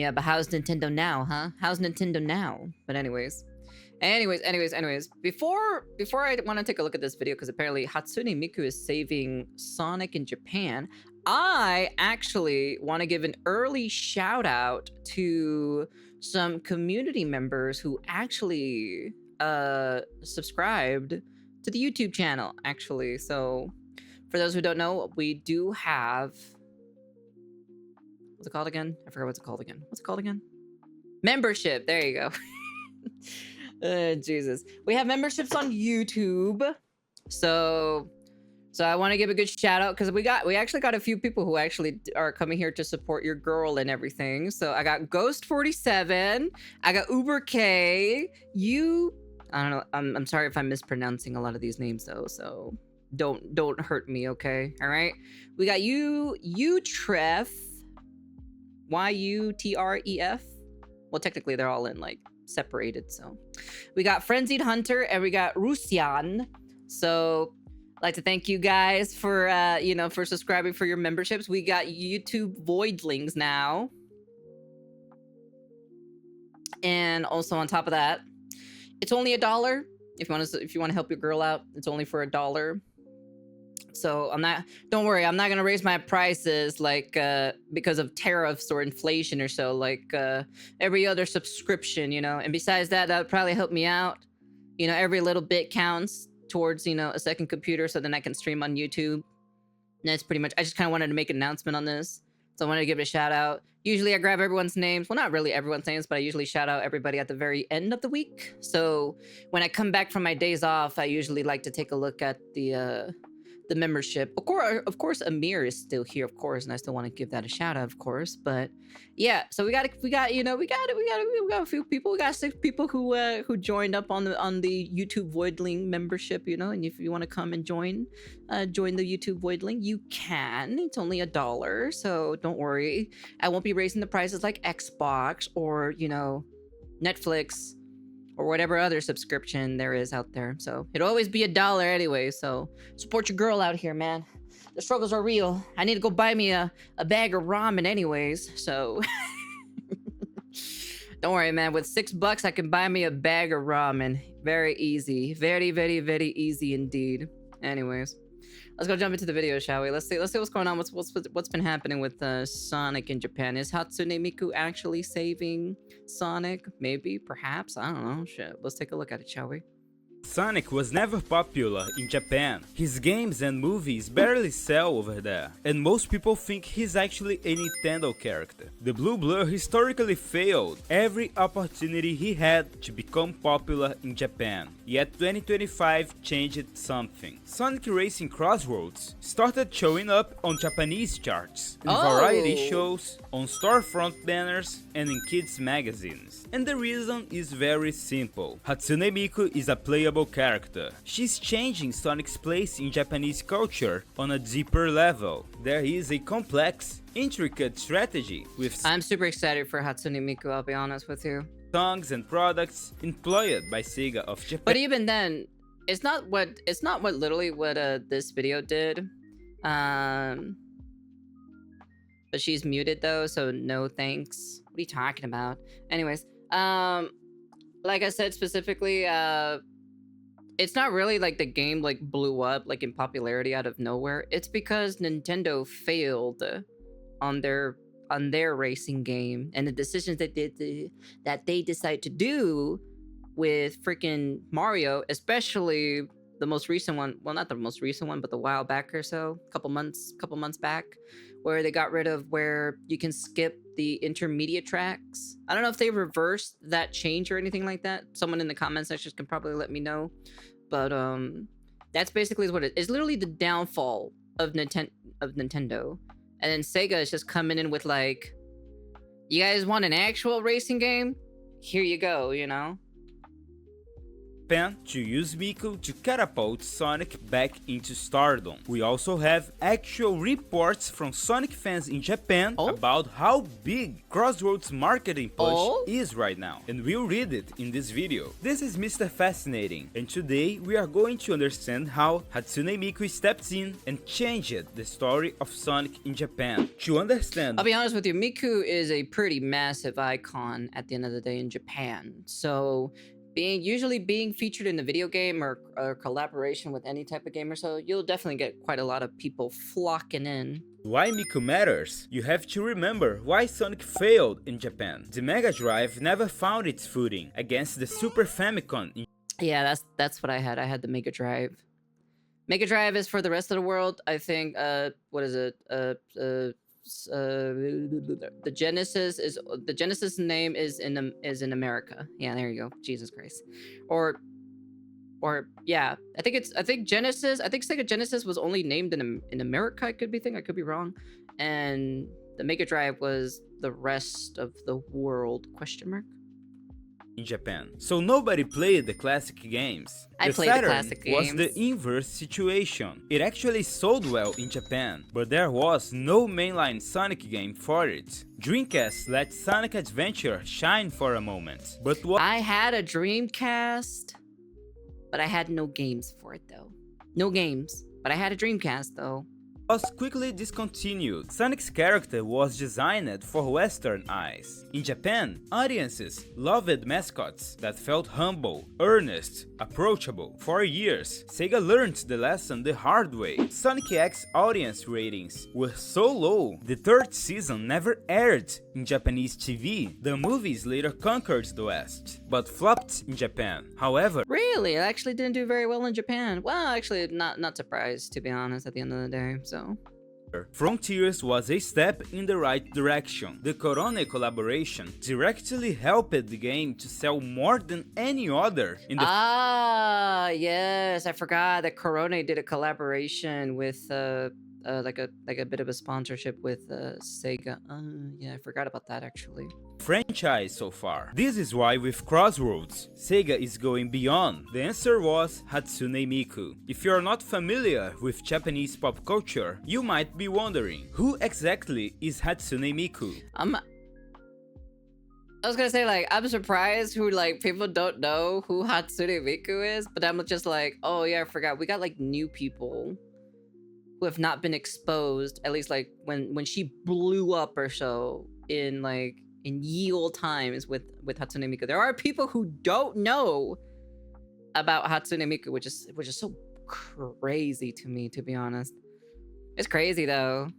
Yeah, but how's Nintendo now, huh? How's Nintendo now? But anyways. Before I want to take a look at this video, because apparently Hatsune Miku is saving Sonic in Japan, I actually want to give an early shout out to some community members who actually subscribed to the YouTube channel, actually. So for those who don't know, we do have, what's it called again? I forgot what's it called again. What's it called again? Membership. There you go. Jesus. We have memberships on YouTube. So I want to give a good shout out because we actually got a few people who actually are coming here to support your girl and everything. So I got Ghost47, I got Uber K, I don't know. I'm sorry if I'm mispronouncing a lot of these names though. So don't hurt me, okay? All right. We got Utref, Yutref. Well, technically they're all in like separated. So we got Frenzied Hunter and we got Rusian. So I'd like to thank you guys for for subscribing, for your memberships. We got YouTube Voidlings now. And also on top of that, it's only $1. If you want to help your girl out, it's only for $1. So don't worry, I'm not gonna raise my prices like because of tariffs or inflation or so, like every other subscription, and besides that would probably help me out. Every little bit counts towards a second computer so then I can stream on YouTube. And that's pretty much, I just kind of wanted to make an announcement on this, so I wanted to give it a shout out. Usually I grab everyone's names, well, not really everyone's names, but I usually shout out everybody at the very end of the week. So when I come back from my days off, I usually like to take a look at the membership. Of course, Amir is still here, of course, and I still want to give that a shout out, of course. But yeah, so we got a few people. We got 6 people who joined up on the YouTube Voidling membership. And if you want to come and join the YouTube Voidling, you can. It's only $1, so don't worry. I won't be raising the prices like Xbox or Netflix or whatever other subscription there is out there. So it'll always be $1 anyway. So support your girl out here, man. The struggles are real. I need to go buy me a bag of ramen anyways. So don't worry, man. With $6, I can buy me a bag of ramen. Very easy. Very, very, very easy indeed. Anyways, let's go jump into the video, shall we? Let's see what's going on. What's been happening with Sonic in Japan? Is Hatsune Miku actually saving Sonic? Maybe, perhaps. I don't know. Shit. Let's take a look at it, shall we? Sonic was never popular in Japan. His games and movies barely sell over there, and most people think he's actually a Nintendo character. The Blue Blur historically failed every opportunity he had to become popular in Japan. Yet 2025 changed something. Sonic Racing Crossroads started showing up on Japanese charts, in variety shows, on storefront banners, and in kids magazines. And the reason is very simple. Hatsune Miku is a playable character. She's changing Sonic's place in Japanese culture on a deeper level. There is a complex, intricate strategy with I'm super excited for Hatsune Miku, I'll be honest with you. songs and products employed by Sega of Japan. But even then, it's not literally what this video did. But she's muted though, so no thanks. What are you talking about? Anyways, like I said specifically, it's not really like the game like blew up like in popularity out of nowhere. It's because Nintendo failed on their racing game and the decisions that they decide to do with freaking Mario, especially the most recent one. Well, not the most recent one, but the while back or so, couple months back, where they got rid of where you can skip the intermediate tracks. I don't know if they reversed that change or anything like that. Someone in the comment section can probably let me know. But that's basically what it is. It's literally the downfall of Nintendo. And then Sega is just coming in with like, you guys want an actual racing game? Here you go, Japan to use Miku to catapult Sonic back into stardom. We also have actual reports from Sonic fans in Japan about how big Crossroads' marketing push is right now, and we'll read it in this video. This is Mr. Fascinating, and today we are going to understand how Hatsune Miku stepped in and changed the story of Sonic in Japan. To understand, I'll be honest with you, Miku is a pretty massive icon at the end of the day in Japan. So usually being featured in a video game or collaboration with any type of game or so, you'll definitely get quite a lot of people flocking in. why Miku matters, you have to remember why Sonic failed in Japan. The Mega Drive never found its footing against the Super Famicom in Yeah, that's what I had. I had the Mega Drive. Mega Drive is for the rest of the world. I think what is it? The Genesis name is in America. Yeah, there you go. Jesus Christ. Or yeah, I think Sega Genesis was only named in America. I could be wrong. And the Mega Drive was the rest of the world ? Japan. So nobody played the classic games. I played the classic games. Was the inverse situation. It actually sold well in Japan, but there was no mainline Sonic game for it. Dreamcast let Sonic Adventure shine for a moment, but what I had a Dreamcast, but I had no games for it though. No games, but I had a Dreamcast though. was quickly discontinued. Sonic's character was designed for Western eyes. In Japan, audiences loved mascots that felt humble, earnest, approachable. For years, Sega learned the lesson the hard way. Sonic X audience ratings were so low, the third season never aired in Japanese TV. The movies later conquered the West, but flopped in Japan. However, Really? It actually didn't do very well in Japan. Well, actually, not surprised, to be honest, at the end of the day, so. Frontiers was a step in the right direction. The Corone collaboration directly helped the game to sell more than any other in the Yes, I forgot that Corone did a collaboration with like a bit of a sponsorship with Sega. Yeah, I forgot about that actually. franchise so far. This is why with Crossroads, Sega is going beyond. The answer was Hatsune Miku. If you're not familiar with Japanese pop culture, you might be wondering, who exactly is Hatsune Miku? I was gonna say, like, I'm surprised who, like, people don't know who Hatsune Miku is, but I'm just like, oh yeah, I forgot. We got, like, new people who have not been exposed, at least, like, when she blew up or so in, like, in ye old times with Hatsune Miku. There are people who don't know about Hatsune Miku, which is so crazy to me, to be honest. It's crazy, though.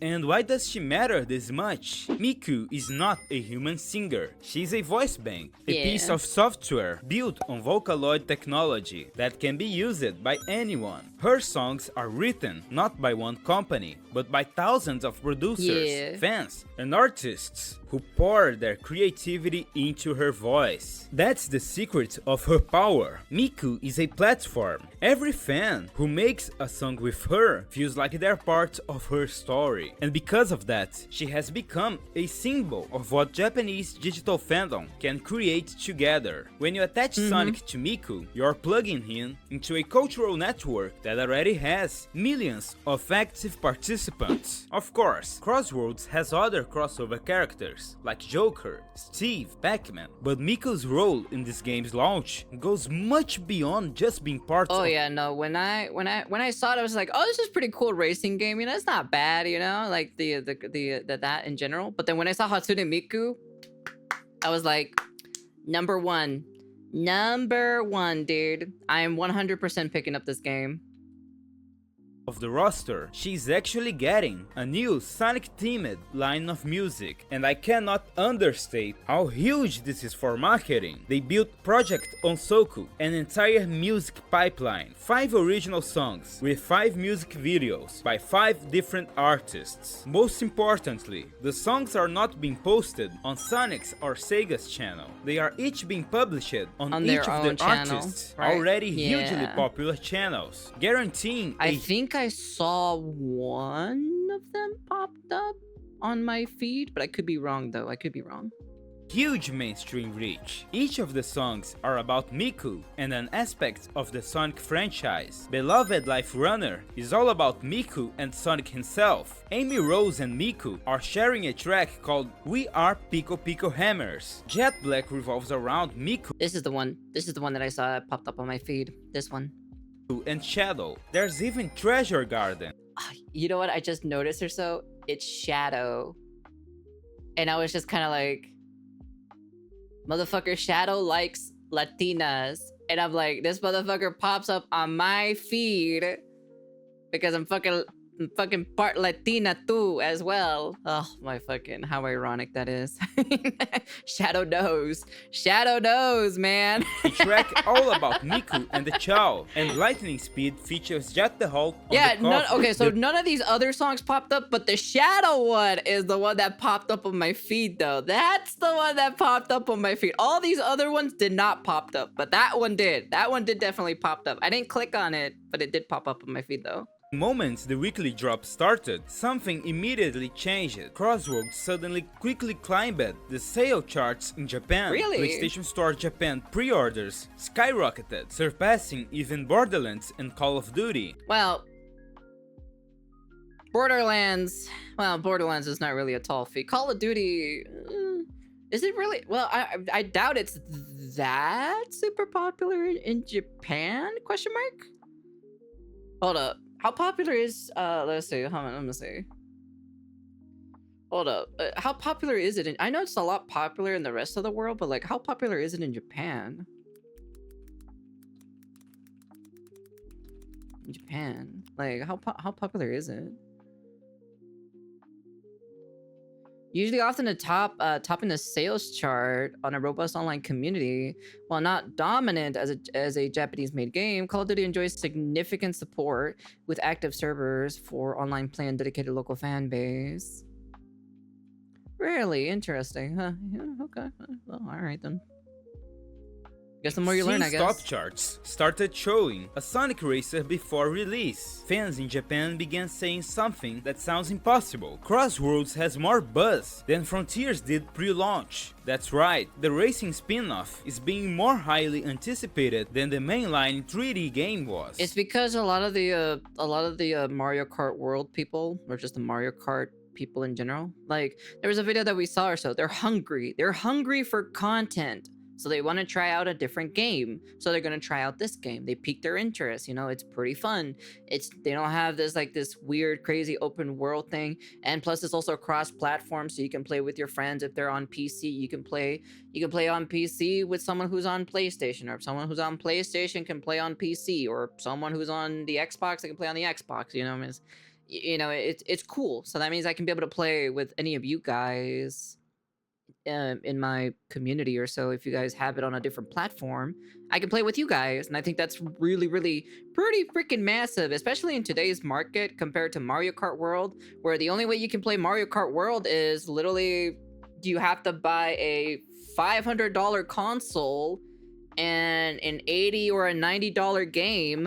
And why does she matter this much? Miku is not a human singer. She's a voice bank, a piece of software built on Vocaloid technology that can be used by anyone. Her songs are written not by one company, but by thousands of producers, fans, and artists who pour their creativity into her voice. That's the secret of her power. Miku is a platform. Every fan who makes a song with her feels like they're part of her story. And because of that, she has become a symbol of what Japanese digital fandom can create together. When you attach Sonic to Miku, you're plugging him into a cultural network that already has millions of active participants. Of course, Crossroads has other crossover characters, like Joker, Steve, Pac-Man, but Miku's role in this game's launch goes much beyond just being part of... Oh yeah, no, when I saw it, I was like, oh, this is a pretty cool racing game, you know, it's not bad, you know, like that in general. But then when I saw Hatsune Miku, I was like, number one, dude. I am 100% picking up this game. Of the roster, she's actually getting a new Sonic-themed line of music, and I cannot understate how huge this is for marketing. They built Project Onsoku, an entire music pipeline, 5 original songs with 5 music videos by 5 different artists. Most importantly, the songs are not being posted on Sonic's or Sega's channel. They are each being published on each of the artists' already hugely popular channels, guaranteeing I think I saw one of them popped up on my feed, but I could be wrong though. I could be wrong. huge mainstream reach. Each of the songs are about Miku and an aspect of the Sonic franchise. Beloved Life Runner is all about Miku and Sonic himself. Amy Rose and Miku are sharing a track called We Are Pico Pico Hammers. Jet Black revolves around Miku This is the one. This is the one that I saw popped up on my feed. This one. and Shadow. There's even Treasure Garden. You know what? I just noticed or so. It's Shadow. And I was just kind of like, motherfucker, Shadow likes Latinas. And I'm like, this motherfucker pops up on my feed because I'm fucking part Latina too as well. Oh my fucking, how ironic that is. Shadow knows, man. A track all about Miku and the Chow, and Lightning Speed features Jet the Hulk on Yeah, the cover. okay, so none of these other songs popped up, but the Shadow one is the one that popped up on my feed, though. That's the one that popped up on my feed. All these other ones did not pop up, but that one did. That one did definitely pop up. I didn't click on it, but it did pop up on my feed, though. The moment the weekly drop started, something immediately changed. Crossroads suddenly quickly climbed the sale charts in Japan. Really? PlayStation Store Japan pre-orders skyrocketed, surpassing even Borderlands and Call of Duty. Well, Borderlands is not really a tall feat. Call of Duty, is it really? Well, I doubt it's that super popular in Japan, question mark? Hold up. How popular is, let's see, hold on, let me see. Hold up, how popular is it I know it's a lot popular in the rest of the world, but like, how popular is it in Japan? In Japan, like, how popular is it? Usually often the top in the sales chart on a robust online community. While not dominant as a Japanese-made game, Call of Duty enjoys significant support with active servers for online play and dedicated local fan base. Really interesting, huh? Yeah, okay. Well, all right then. Guess the more you learn, I guess. Top charts started showing a Sonic Racer before release. Fans in Japan began saying something that sounds impossible. Crossroads has more buzz than Frontiers did pre-launch. That's right, the racing spin-off is being more highly anticipated than the mainline 3D game was. It's because a lot of the Mario Kart World people, or just the Mario Kart people in general, like there was a video that we saw or so. They're hungry for content. So they want to try out a different game. So they're going to try out this game. They pique their interest. You know, it's pretty fun. They don't have this weird, crazy open world thing. And plus it's also cross-platform, so you can play with your friends. If they're on PC, you can play on PC with someone who's on PlayStation, or if someone who's on PlayStation can play on PC, or someone who's on the Xbox, they can play on the Xbox. You know, it's cool. So that means I can be able to play with any of you guys in my community or so. If you guys have it on a different platform, I can play with you guys, and I think that's really pretty freaking massive, especially in today's market compared to Mario Kart World, where the only way you can play Mario Kart World is literally you have to buy a $500 console and an $80 or a $90 game,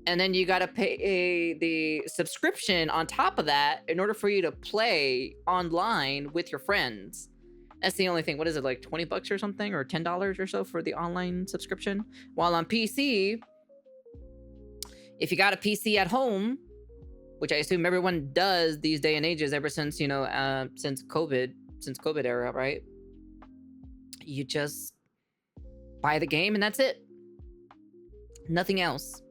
and then you gotta pay the subscription on top of that in order for you to play online with your friends. That's the only thing. What is it, like 20 bucks or something, or $10 or so for the online subscription? While on PC, if you got a PC at home, which I assume everyone does these day and ages ever since, since COVID era, right? You just buy the game and that's it. Nothing else.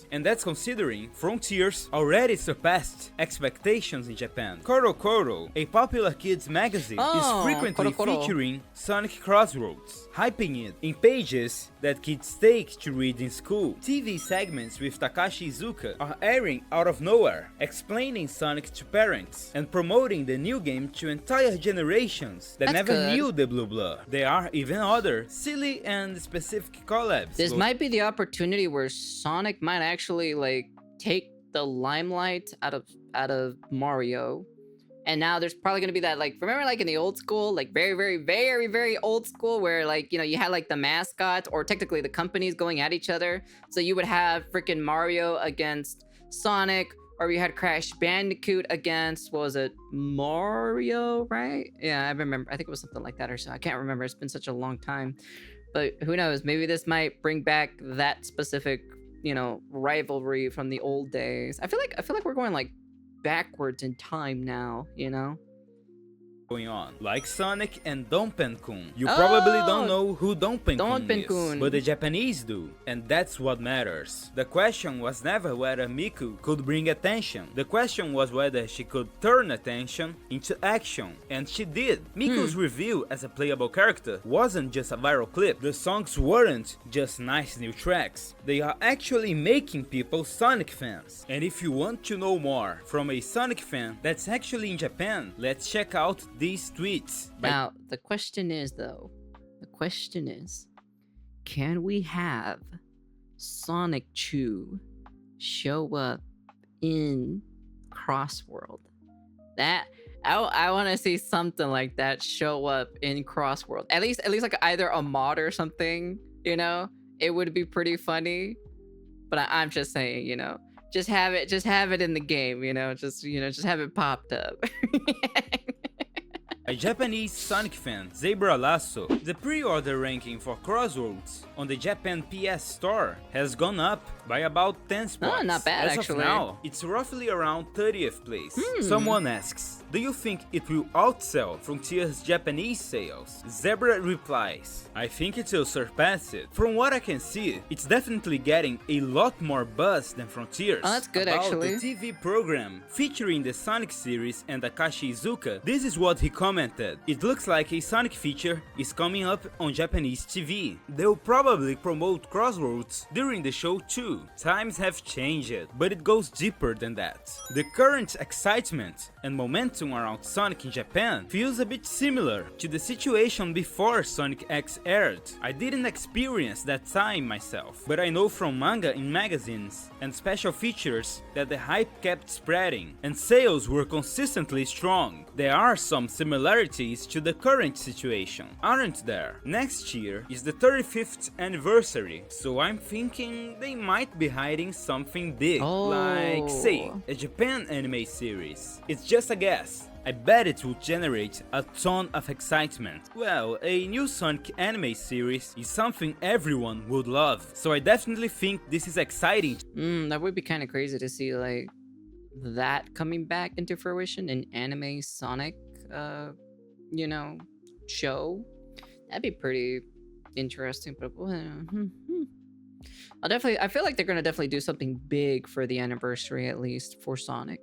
And that's considering Frontiers already surpassed expectations in Japan. Koro Koro, a popular kids magazine, is frequently featuring Sonic Crossroads, hyping it in pages that kids take to read in school. TV segments with Takashi Iizuka are airing out of nowhere, explaining Sonic to parents and promoting the new game to entire generations that never knew the Blue Blur. There are even other silly and specific collabs. This might be the opportunity where Sonic might actually take the limelight out of Mario, and now there's probably gonna be that remember in the old school, very old school, where you had the mascots, or technically the companies going at each other. So you would have freaking Mario against Sonic, or we had Crash Bandicoot against, what was it, Mario, right? Yeah, I remember. I think it was something like that or so. I can't remember. It's been such a long time. But who knows? Maybe this might bring back that specific, rivalry from the old days. I feel like we're going like backwards in time now, going on, like Sonic and Donpenkun. You probably don't know who Donpenkun is, but the Japanese do, and that's what matters. The question was never whether Miku could bring attention. The question was whether she could turn attention into action, and she did. Miku's reveal as a playable character wasn't just a viral clip. The songs weren't just nice new tracks. They are actually making people Sonic fans. And if you want to know more from a Sonic fan that's actually in Japan, let's check out these tweets. Now, the question is, can we have Sonic Chew show up in Crossworld? That I want to see something like that show up in Crossworld. At least like either a mod or something, It would be pretty funny. But I'm just saying, just have it in the game, just have it popped up. A Japanese Sonic fan, Zebra Lasso. The pre-order ranking for Crossroads on the Japan PS Store has gone up by about 10 spots. Oh, not bad, As actually. Of now, it's roughly around 30th place. Someone asks, do you think it will outsell Frontier's Japanese sales? Zebra replies, I think it will surpass it. From what I can see, it's definitely getting a lot more buzz than Frontiers. Oh, that's good, About actually. the TV program featuring the Sonic series and Akashi Iizuka, this is what he commented. It looks like a Sonic feature is coming up on Japanese TV. They'll probably promote Crossroads during the show too. Times have changed, but it goes deeper than that. The current excitement and momentum around Sonic in Japan feels a bit similar to the situation before Sonic X aired. I didn't experience that time myself, but I know from manga in magazines and special features that the hype kept spreading and sales were consistently strong. There are some similarities to the current situation, aren't there? Next year is the 35th anniversary, so I'm thinking they might be hiding something big, like, say, a Japan anime series. It's just a guess. I bet it would generate a ton of excitement. Well, a new Sonic anime series is something everyone would love, so I definitely think this is exciting. That would be kind of crazy to see, like, that coming back into fruition, an anime Sonic, show. That'd be pretty interesting, but I feel like they're gonna definitely do something big for the anniversary, at least for Sonic.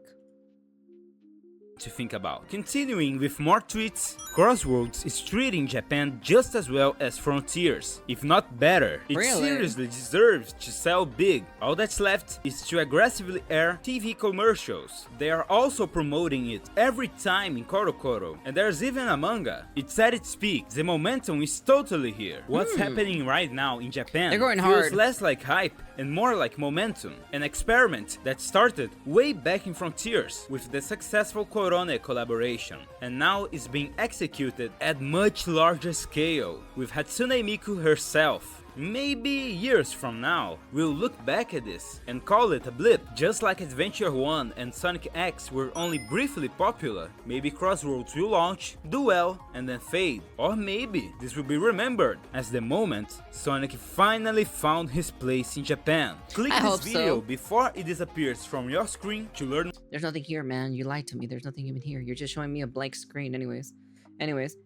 To think about. Continuing with more tweets, Crossroads is treating Japan just as well as Frontiers, if not better. It seriously deserves to sell big. All that's left is to aggressively air TV commercials. They are also promoting it every time in Korokoro, and there's even a manga. It's at its peak. The momentum is totally here. What's happening right now in Japan They're going feels hard. less like hype and more like momentum, an experiment that started way back in Frontiers with the successful Korone collaboration, and now is being executed at much larger scale with Hatsune Miku herself. Maybe years from now, we'll look back at this and call it a blip. Just like Adventure 1 and Sonic X were only briefly popular, maybe Crossroads will launch, do well, and then fade. Or maybe this will be remembered as the moment Sonic finally found his place in Japan. Click this video before it disappears from your screen to learn. There's nothing here, man. You lied to me. There's nothing even here. You're just showing me a blank screen anyways.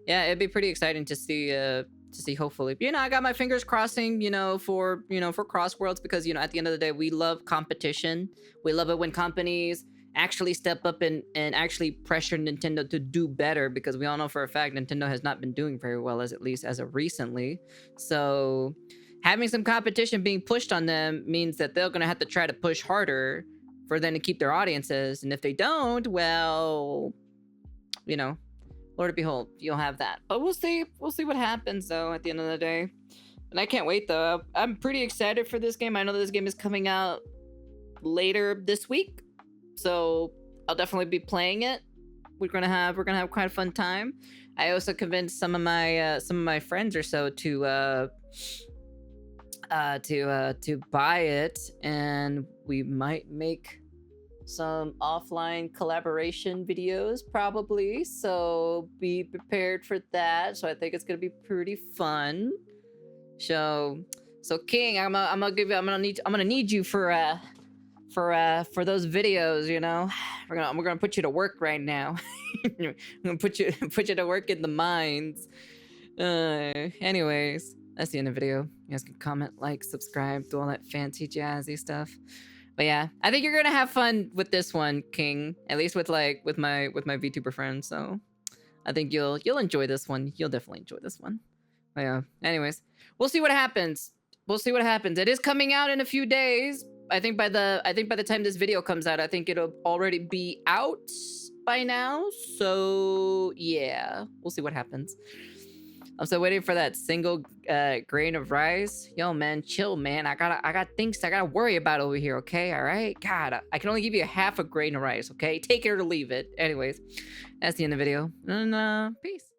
Yeah, it'd be pretty exciting to see hopefully. But, I got my fingers crossing, for Crossworlds, because, at the end of the day, we love competition. We love it when companies actually step up and actually pressure Nintendo to do better, because we all know for a fact Nintendo has not been doing very well, at least as of recently. So having some competition being pushed on them means that they're going to have to try to push harder for them to keep their audiences. And if they don't, well, Lord behold, you'll have that. But we'll see what happens, though, at the end of the day. And I can't wait, though. I'm pretty excited for this game. I know this game is coming out later this week, so I'll definitely be playing it. We're gonna have quite a fun time. I also convinced some of my friends or so to buy it, and we might make some offline collaboration videos probably, so be prepared for that. So I think it's gonna be pretty fun. So King, I'm gonna need you for those videos, you know. We're gonna put you to work right now. I'm gonna put you to work in the mines. Anyways, that's the end of the video. You guys can comment, like, subscribe, do all that fancy jazzy stuff. But yeah, I think you're gonna have fun with this one, King. At least with my VTuber friends. So I think you'll enjoy this one. You'll definitely enjoy this one. But yeah. Anyways, we'll see what happens. We'll see what happens. It is coming out in a few days. I think by the time this video comes out, I think it'll already be out by now. So yeah, we'll see what happens. I'm still waiting for that single grain of rice. Yo, man, chill, man. I got things I gotta worry about over here. Okay, all right. God, I can only give you half a grain of rice. Okay, take it or leave it. Anyways, that's the end of the video. And peace.